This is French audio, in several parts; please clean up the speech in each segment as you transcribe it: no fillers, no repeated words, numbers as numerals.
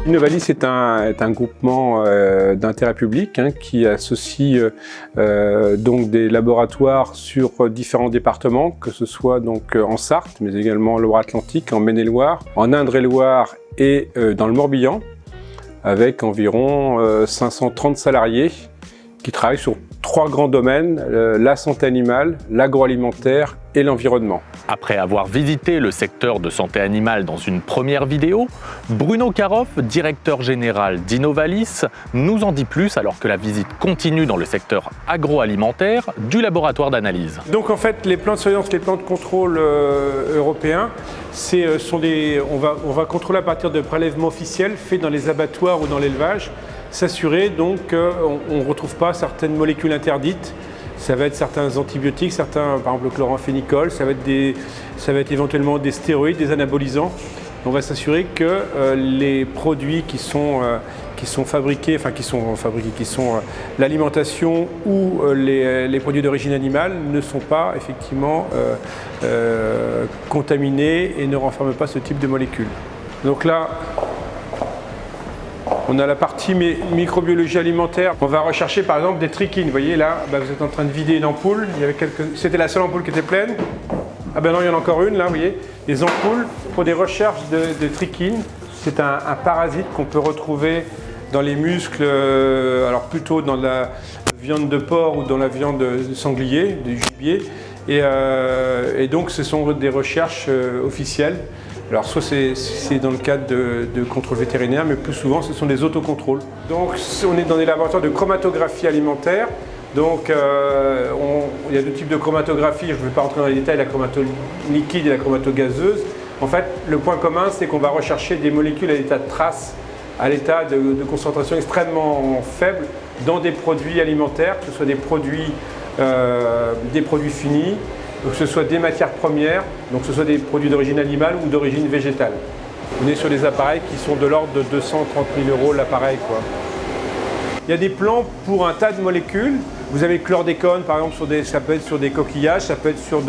Innovalis est un groupement d'intérêt public qui associe donc des laboratoires sur différents départements, que ce soit donc en Sarthe, mais également en Loire-Atlantique, en Maine-et-Loire, en Indre-et-Loire et dans le Morbihan, avec environ 530 salariés qui travaillent sur 3 grands domaines, la santé animale, l'agroalimentaire et l'environnement. Après avoir visité le secteur de santé animale dans une première vidéo, Bruno Karoff, directeur général d'Innovalis, nous en dit plus alors que la visite continue dans le secteur agroalimentaire du laboratoire d'analyse. Donc en fait, les plans de surveillance, les plans de contrôle européens, on va contrôler à partir de prélèvements officiels faits dans les abattoirs ou dans l'élevage, s'assurer donc qu'on ne retrouve pas certaines molécules interdites. Ça va être certains antibiotiques, certains, par exemple le chloramphénicol, ça va être éventuellement des stéroïdes, des anabolisants. On va s'assurer que les produits qui sont fabriqués, l'alimentation ou les produits d'origine animale ne sont pas effectivement contaminés et ne renferment pas ce type de molécules. Donc là, on a la partie microbiologie alimentaire. On va rechercher par exemple des trichines. Vous voyez là, vous êtes en train de vider une ampoule. C'était la seule ampoule qui était pleine. Ah ben non, il y en a encore une là, vous voyez. Des ampoules pour des recherches de trichines. C'est un parasite qu'on peut retrouver dans les muscles, alors plutôt dans la viande de porc ou dans la viande de sanglier, du gibier. Et donc ce sont des recherches officielles. Alors soit c'est dans le cadre de contrôle vétérinaire, mais plus souvent ce sont des autocontrôles. Donc on est dans des laboratoires de chromatographie alimentaire. Donc il y a deux types de chromatographie, je ne vais pas rentrer dans les détails, la chromato-liquide et la chromato-gazeuse. En fait, le point commun, c'est qu'on va rechercher des molécules à l'état de trace, à l'état de concentration extrêmement faible dans des produits alimentaires, que ce soit des produits finis, que ce soit des matières premières, donc que ce soit des produits d'origine animale ou d'origine végétale. On est sur des appareils qui sont de l'ordre de 230 000 € l'appareil, quoi. Il y a des plans pour un tas de molécules. Vous avez le chlordécone, par exemple, ça peut être sur des coquillages, ça peut être sur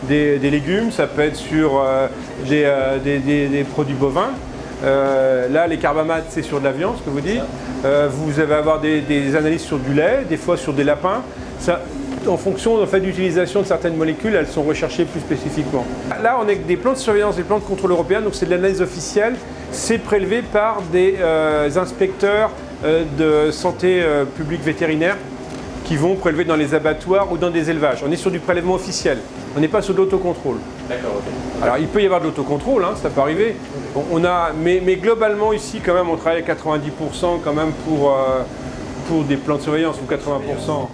des légumes, ça peut être sur des produits bovins. Là, les carbamates, c'est sur de la viande, ce que vous dites. Vous allez avoir des analyses sur du lait, des fois sur des lapins. En fonction en fait, d'utilisation de certaines molécules, elles sont recherchées plus spécifiquement. Là, on a des plans de surveillance, des plans de contrôle européens, donc c'est de l'analyse officielle. C'est prélevé par des inspecteurs de santé publique vétérinaire qui vont prélever dans les abattoirs ou dans des élevages. On est sur du prélèvement officiel, on n'est pas sur de l'autocontrôle. D'accord, ok. Alors il peut y avoir de l'autocontrôle, ça peut arriver. Mais globalement ici, quand même, on travaille à 90% quand même pour des plans de surveillance, ou 80%.